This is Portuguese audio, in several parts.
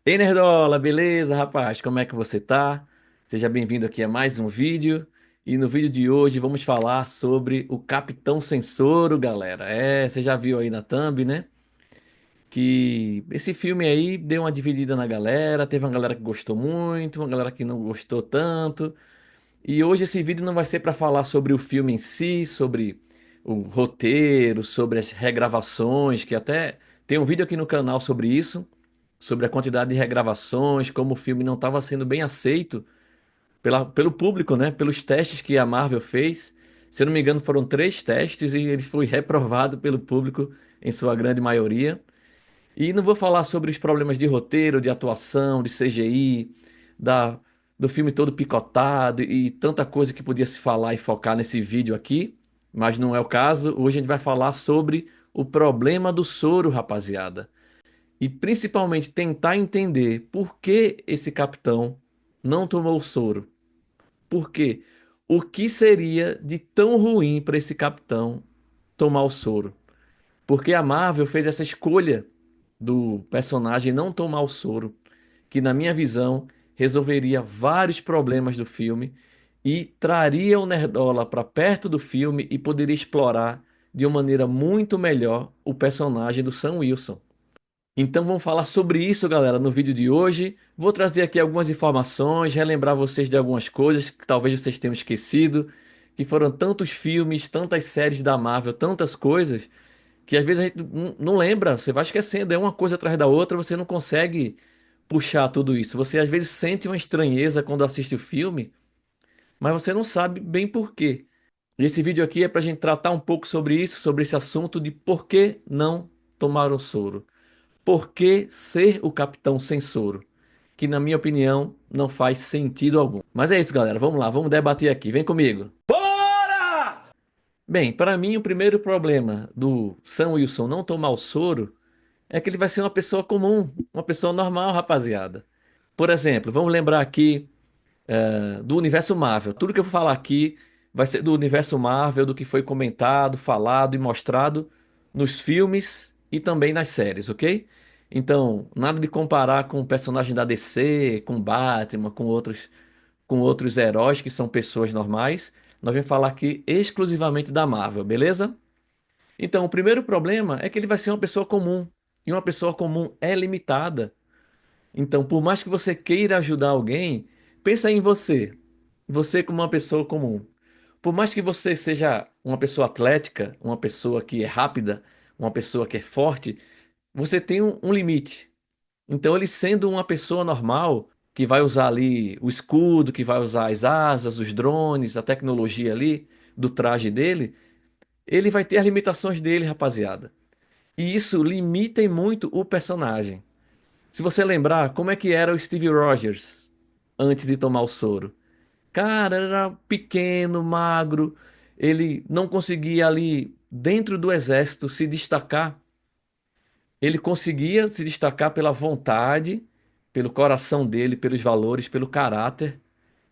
Ei, Nerdola, beleza, rapaz? Como é que você tá? Seja bem-vindo aqui a mais um vídeo. E no vídeo de hoje vamos falar sobre o Capitão Sensoro, galera. Você já viu aí na thumb, né? Que esse filme aí deu uma dividida na galera. Teve uma galera que gostou muito, uma galera que não gostou tanto. E hoje esse vídeo não vai ser para falar sobre o filme em si, sobre o roteiro, sobre as regravações, que até tem um vídeo aqui no canal sobre isso, sobre a quantidade de regravações, como o filme não estava sendo bem aceito pelo público, né? Pelos testes que a Marvel fez. Se eu não me engano, foram 3 testes e ele foi reprovado pelo público em sua grande maioria. E não vou falar sobre os problemas de roteiro, de atuação, de CGI, da, do filme todo picotado e tanta coisa que podia se falar e focar nesse vídeo aqui, mas não é o caso. Hoje a gente vai falar sobre o problema do soro, rapaziada. E principalmente tentar entender por que esse capitão não tomou o soro. Por quê? O que seria de tão ruim para esse capitão tomar o soro? Porque a Marvel fez essa escolha do personagem não tomar o soro, que na minha visão resolveria vários problemas do filme e traria o Nerdola para perto do filme e poderia explorar de uma maneira muito melhor o personagem do Sam Wilson. Então vamos falar sobre isso, galera, no vídeo de hoje. Vou trazer aqui algumas informações, relembrar vocês de algumas coisas que talvez vocês tenham esquecido, que foram tantos filmes, tantas séries da Marvel, tantas coisas que às vezes a gente não lembra, você vai esquecendo, é uma coisa atrás da outra, você não consegue puxar tudo isso. Você às vezes sente uma estranheza quando assiste o filme, mas você não sabe bem por quê. E esse vídeo aqui é para a gente tratar um pouco sobre isso, sobre esse assunto de por que não tomar o soro. Por que ser o capitão sem soro? Que na minha opinião não faz sentido algum. Mas é isso, galera. Vamos lá, vamos debater aqui. Vem comigo. Bora! Bem, para mim o primeiro problema do Sam Wilson não tomar o soro é que ele vai ser uma pessoa comum, uma pessoa normal, rapaziada. Por exemplo, vamos lembrar aqui do universo Marvel. Tudo que eu vou falar aqui vai ser do universo Marvel, do que foi comentado, falado e mostrado nos filmes e também nas séries, ok? Então, nada de comparar com o personagem da DC, com Batman, com outros heróis que são pessoas normais. Nós vamos falar aqui exclusivamente da Marvel, beleza? Então, o primeiro problema é que ele vai ser uma pessoa comum. E uma pessoa comum é limitada. Então, por mais que você queira ajudar alguém, pensa em você. Você como uma pessoa comum. Por mais que você seja uma pessoa atlética, uma pessoa que é rápida, uma pessoa que é forte, você tem um limite. Então, ele sendo uma pessoa normal, que vai usar ali o escudo, que vai usar as asas, os drones, a tecnologia ali do traje dele, ele vai ter as limitações dele, rapaziada. E isso limita e muito o personagem. Se você lembrar, como é que era o Steve Rogers antes de tomar o soro? Cara, era pequeno, magro, ele não conseguia ali dentro do exército se destacar. Ele conseguia se destacar pela vontade, pelo coração dele, pelos valores, pelo caráter.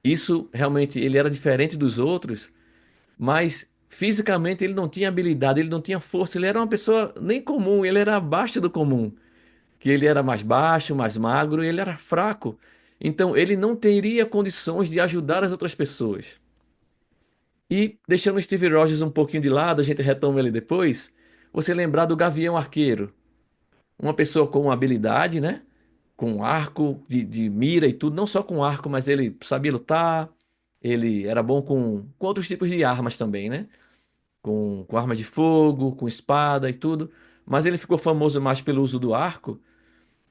Isso realmente ele era diferente dos outros, mas fisicamente ele não tinha habilidade, ele não tinha força, ele era uma pessoa nem comum, ele era abaixo do comum, que ele era mais baixo, mais magro, e ele era fraco. Então ele não teria condições de ajudar as outras pessoas. E deixando o Steve Rogers um pouquinho de lado, a gente retoma ele depois. Você lembrar do Gavião Arqueiro, uma pessoa com habilidade, né? Com arco de mira e tudo, não só com arco, mas ele sabia lutar, ele era bom com outros tipos de armas também, né? Com armas de fogo, com espada e tudo. Mas ele ficou famoso mais pelo uso do arco.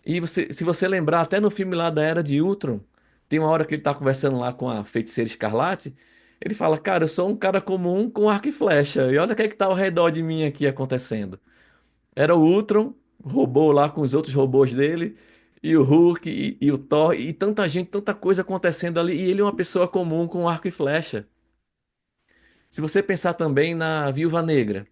E se você lembrar, até no filme lá da Era de Ultron, tem uma hora que ele tá conversando lá com a Feiticeira Escarlate, ele fala, cara, eu sou um cara comum com arco e flecha, e olha o que é que tá ao redor de mim aqui acontecendo. Era o Ultron, o robô lá com os outros robôs dele, e o Hulk, e o Thor, e tanta gente, tanta coisa acontecendo ali, e ele é uma pessoa comum com arco e flecha. Se você pensar também na Viúva Negra,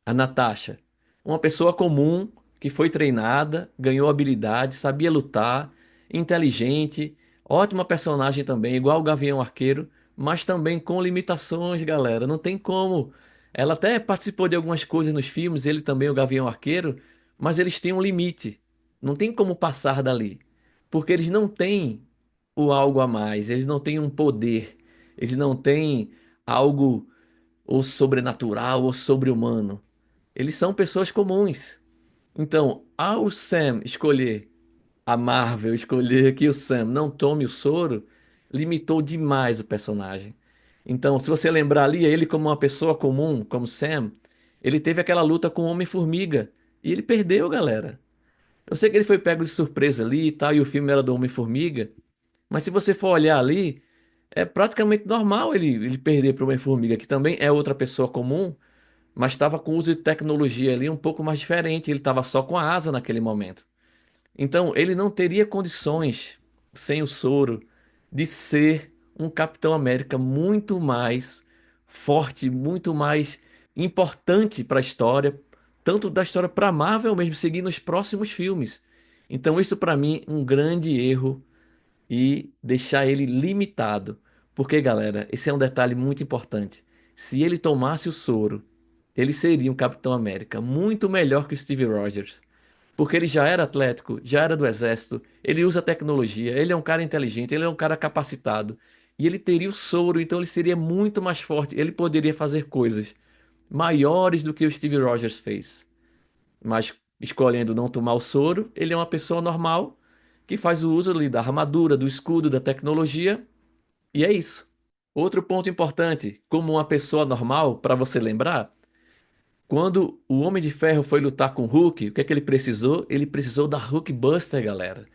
a Natasha, uma pessoa comum que foi treinada, ganhou habilidade, sabia lutar, inteligente, ótima personagem também, igual o Gavião Arqueiro, mas também com limitações, galera. Não tem como. Ela até participou de algumas coisas nos filmes, ele também, o Gavião Arqueiro, mas eles têm um limite. Não tem como passar dali. porque eles não têm o algo a mais, eles não têm um poder, eles não têm algo ou sobrenatural ou sobre-humano. Eles são pessoas comuns. Então, ao Sam escolher a Marvel, escolher que o Sam não tome o soro, limitou demais o personagem. Então, se você lembrar ali, ele como uma pessoa comum, como Sam, ele teve aquela luta com o Homem-Formiga e ele perdeu, galera. Eu sei que ele foi pego de surpresa ali e tal, e o filme era do Homem-Formiga, mas se você for olhar ali, é praticamente normal ele perder para o Homem-Formiga, que também é outra pessoa comum, mas estava com uso de tecnologia ali um pouco mais diferente, ele estava só com a asa naquele momento. Então, ele não teria condições, sem o soro, de ser um Capitão América muito mais forte, muito mais importante para a história, tanto da história para a Marvel mesmo, seguir nos próximos filmes. Então, isso para mim um grande erro e deixar ele limitado. Porque, galera, esse é um detalhe muito importante. Se ele tomasse o soro, ele seria um Capitão América muito melhor que o Steve Rogers. Porque ele já era atlético, já era do exército, ele usa tecnologia, ele é um cara inteligente, ele é um cara capacitado. E ele teria o soro, então ele seria muito mais forte. Ele poderia fazer coisas maiores do que o Steve Rogers fez. Mas escolhendo não tomar o soro, ele é uma pessoa normal que faz o uso ali da armadura, do escudo, da tecnologia, e é isso. Outro ponto importante, como uma pessoa normal, para você lembrar, quando o Homem de Ferro foi lutar com o Hulk, o que é que ele precisou? Ele precisou da Hulkbuster, galera.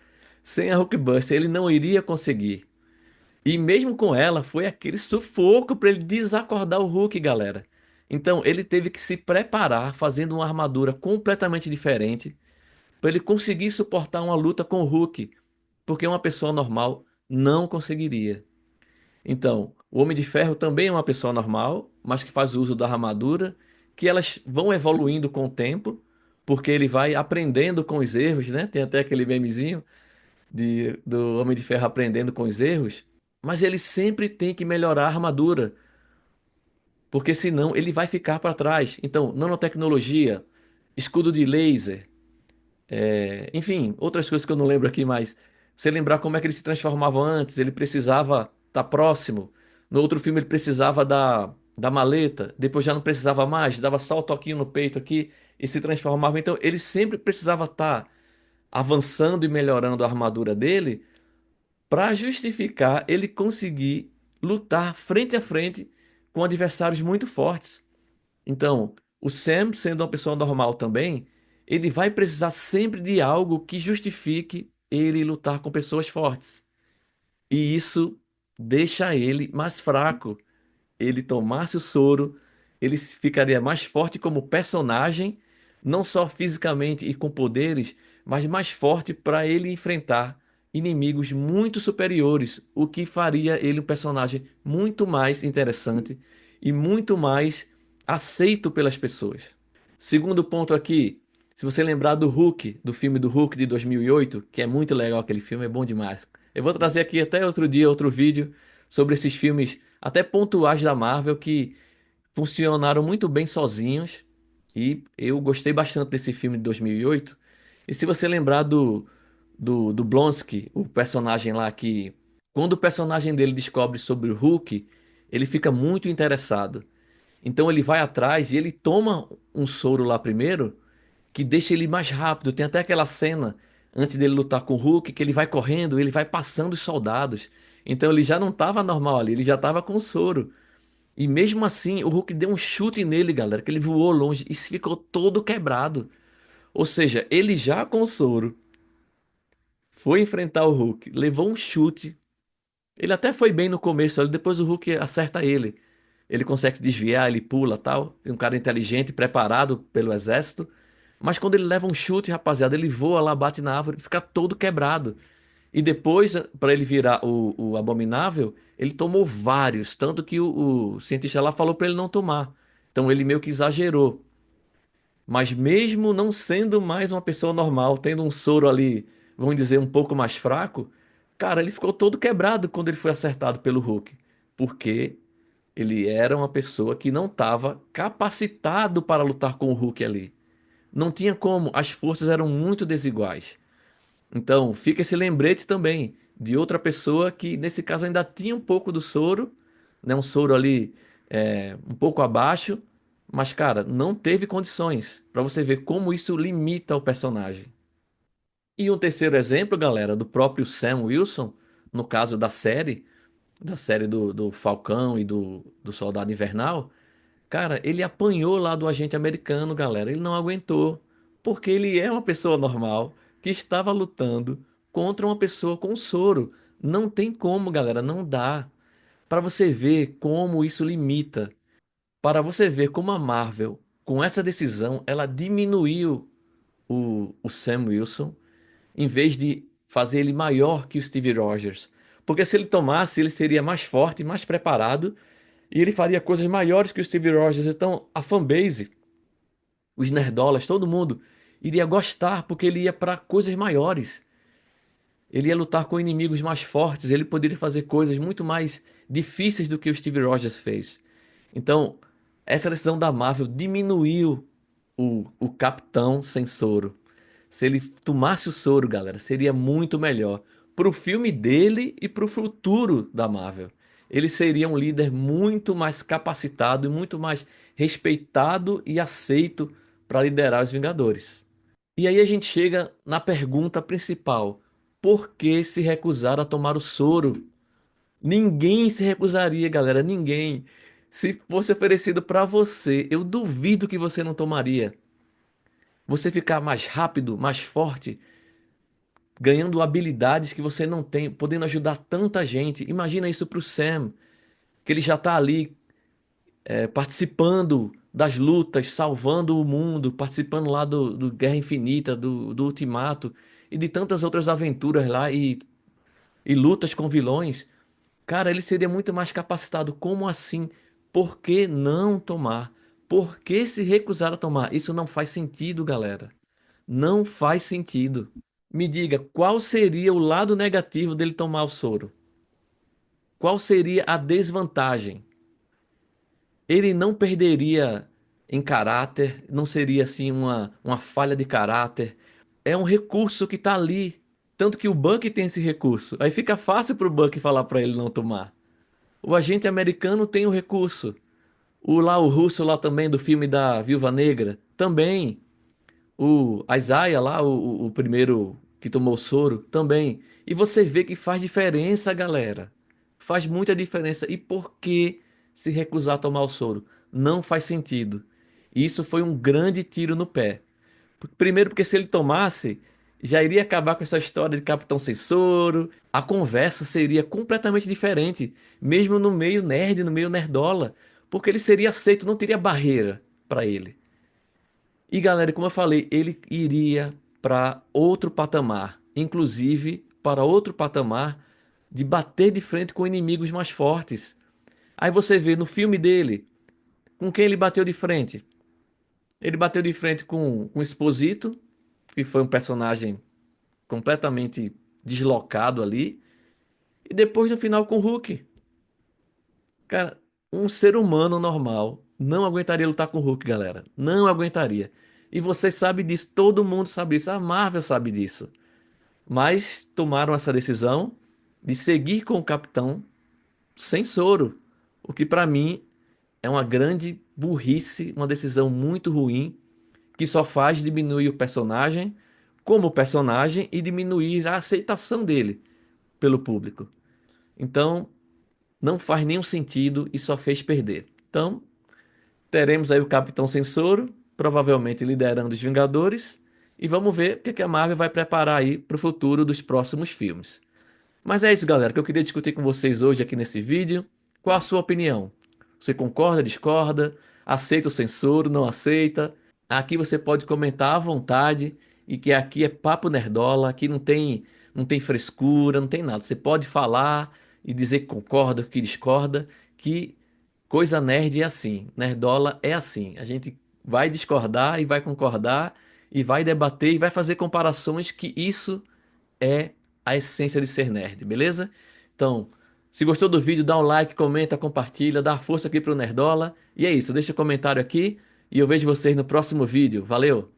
Sem a Hulkbuster, ele não iria conseguir. E mesmo com ela, foi aquele sufoco para ele desacordar o Hulk, galera. Então, ele teve que se preparar fazendo uma armadura completamente diferente para ele conseguir suportar uma luta com o Hulk, porque uma pessoa normal não conseguiria. Então, o Homem de Ferro também é uma pessoa normal, mas que faz uso da armadura, que elas vão evoluindo com o tempo, porque ele vai aprendendo com os erros, né? Tem até aquele memezinho do Homem de Ferro aprendendo com os erros, mas ele sempre tem que melhorar a armadura, porque senão ele vai ficar para trás. Então, nanotecnologia, escudo de laser, enfim, outras coisas que eu não lembro aqui, mas você lembrar como é que ele se transformava antes, ele precisava estar próximo. No outro filme ele precisava da maleta, depois já não precisava mais, dava só o toquinho no peito aqui e se transformava. Então ele sempre precisava estar avançando e melhorando a armadura dele para justificar ele conseguir lutar frente a frente com adversários muito fortes. Então, o Sam, sendo uma pessoa normal também, ele vai precisar sempre de algo que justifique ele lutar com pessoas fortes. E isso deixa ele mais fraco. Ele tomasse o soro, ele ficaria mais forte como personagem, não só fisicamente e com poderes, mas mais forte para ele enfrentar inimigos muito superiores, o que faria ele um personagem muito mais interessante e muito mais aceito pelas pessoas. Segundo ponto aqui, se você lembrar do Hulk, do filme do Hulk de 2008, que é muito legal aquele filme, é bom demais. Eu vou trazer aqui até outro dia outro vídeo sobre esses filmes até pontuais da Marvel que funcionaram muito bem sozinhos e eu gostei bastante desse filme de 2008. E se você lembrar do Blonsky, o personagem lá que quando o personagem dele descobre sobre o Hulk, ele fica muito interessado. Então ele vai atrás e ele toma um soro lá primeiro, que deixa ele mais rápido. Tem até aquela cena antes dele lutar com o Hulk, que ele vai correndo, ele vai passando os soldados. Então ele já não estava normal ali, ele já estava com o soro. E mesmo assim, o Hulk deu um chute nele, galera, que ele voou longe e ficou todo quebrado. Ou seja, ele já com o soro foi enfrentar o Hulk, levou um chute. Ele até foi bem no começo, ali, depois o Hulk acerta ele. Ele consegue se desviar, ele pula tal. É um cara inteligente, preparado pelo exército. Mas quando ele leva um chute, rapaziada, ele voa lá, bate na árvore, fica todo quebrado. E depois, para ele virar o Abominável, ele tomou vários. Tanto que o cientista lá falou para ele não tomar. Então ele meio que exagerou. Mas mesmo não sendo mais uma pessoa normal, tendo um soro ali, vamos dizer, um pouco mais fraco, cara, ele ficou todo quebrado quando ele foi acertado pelo Hulk. Porque ele era uma pessoa que não estava capacitado para lutar com o Hulk ali. Não tinha como, as forças eram muito desiguais. Então, fica esse lembrete também de outra pessoa que, nesse caso, ainda tinha um pouco do soro, né? Um soro ali um pouco abaixo, mas, cara, não teve condições para você ver como isso limita o personagem. E um terceiro exemplo, galera, do próprio Sam Wilson, no caso da série do Falcão e do Soldado Invernal. Cara, ele apanhou lá do agente americano, galera. Ele não aguentou. Porque ele é uma pessoa normal que estava lutando contra uma pessoa com soro. Não tem como, galera. Não dá. Para você ver como isso limita. Para você ver como a Marvel, com essa decisão, ela diminuiu o Sam Wilson, em vez de fazer ele maior que o Steve Rogers. Porque se ele tomasse, ele seria mais forte, mais preparado e ele faria coisas maiores que o Steve Rogers. Então, a fanbase, os nerdolas, todo mundo iria gostar porque ele ia para coisas maiores. Ele ia lutar com inimigos mais fortes, ele poderia fazer coisas muito mais difíceis do que o Steve Rogers fez. Então, essa decisão da Marvel diminuiu o Capitão sem soro. Se ele tomasse o soro, galera, seria muito melhor pro filme dele e pro futuro da Marvel. Ele seria um líder muito mais capacitado e muito mais respeitado e aceito para liderar os Vingadores. E aí a gente chega na pergunta principal: por que se recusar a tomar o soro? Ninguém se recusaria, galera, ninguém. Se fosse oferecido para você, eu duvido que você não tomaria. Você ficar mais rápido, mais forte, ganhando habilidades que você não tem, podendo ajudar tanta gente. Imagina isso pro Sam, que ele já tá ali participando das lutas, salvando o mundo, participando lá do Guerra Infinita, do Ultimato e de tantas outras aventuras lá e lutas com vilões. Cara, ele seria muito mais capacitado. Como assim? Por que não tomar? Por que se recusar a tomar? Isso não faz sentido, galera. Não faz sentido. Me diga, qual seria o lado negativo dele tomar o soro? Qual seria a desvantagem? Ele não perderia em caráter, não seria assim uma falha de caráter. É um recurso que tá ali. Tanto que o Bucky tem esse recurso. Aí fica fácil pro Bucky falar pra ele não tomar. O agente americano tem o recurso. O russo lá também do filme da Viúva Negra também. O Isaiah lá, o primeiro que tomou soro, também. E você vê que faz diferença, galera. Faz muita diferença. E por que se recusar a tomar o soro? Não faz sentido. Isso foi um grande tiro no pé. Primeiro, porque se ele tomasse, já iria acabar com essa história de Capitão Sem Soro. A conversa seria completamente diferente, mesmo no meio nerd, no meio nerdola. Porque ele seria aceito, não teria barreira para ele. E galera, como eu falei, ele iria para outro patamar, inclusive para outro patamar de bater de frente com inimigos mais fortes. Aí você vê no filme dele, com quem ele bateu de frente? Ele bateu de frente com o Exposito, que foi um personagem completamente deslocado ali, e depois no final com o Hulk. Cara, um ser humano normal não aguentaria lutar com o Hulk, galera. Não aguentaria. E você sabe disso, todo mundo sabe disso, a Marvel sabe disso. Mas tomaram essa decisão de seguir com o Capitão sem soro, o que pra mim é uma grande burrice, uma decisão muito ruim, que só faz diminuir o personagem como personagem e diminuir a aceitação dele pelo público. Então, não faz nenhum sentido e só fez perder. Então, teremos aí o Capitão Sem Soro, provavelmente liderando os Vingadores, e vamos ver o que a Marvel vai preparar aí para o futuro dos próximos filmes. Mas é isso, galera, que eu queria discutir com vocês hoje aqui nesse vídeo. Qual a sua opinião? Você concorda, discorda? Aceita o censuro, não aceita? Aqui você pode comentar à vontade e que aqui é papo nerdola, aqui não tem frescura, não tem nada. Você pode falar e dizer que concorda, que discorda, que coisa nerd é assim, nerdola é assim. A gente vai discordar e vai concordar e vai debater e vai fazer comparações que isso é a essência de ser nerd, beleza? Então, se gostou do vídeo, dá um like, comenta, compartilha, dá força aqui pro Nerdola. E é isso, deixa um comentário aqui e eu vejo vocês no próximo vídeo. Valeu!